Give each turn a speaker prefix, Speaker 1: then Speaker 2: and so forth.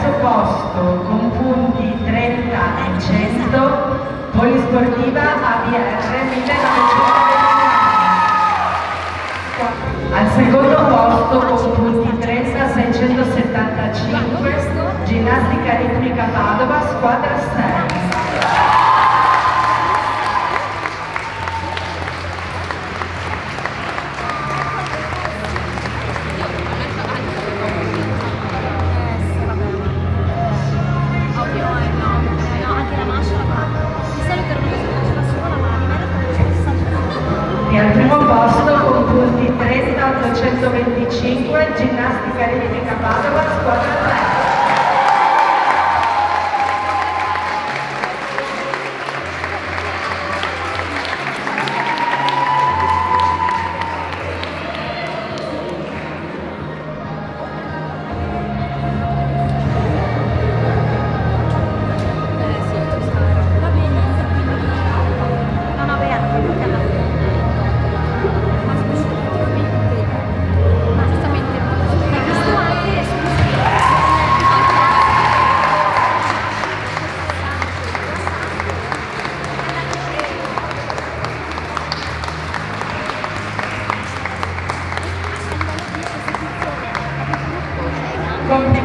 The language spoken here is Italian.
Speaker 1: terzo posto con punti 30 e 100, Polisportiva ABR 1924. Al secondo posto con punti 30 675, Ginnastica Ritmica Padova, squadra 6. E al primo posto con punti 30 825, Ginnastica Ritmica Padova, squadra 3. Complimenti.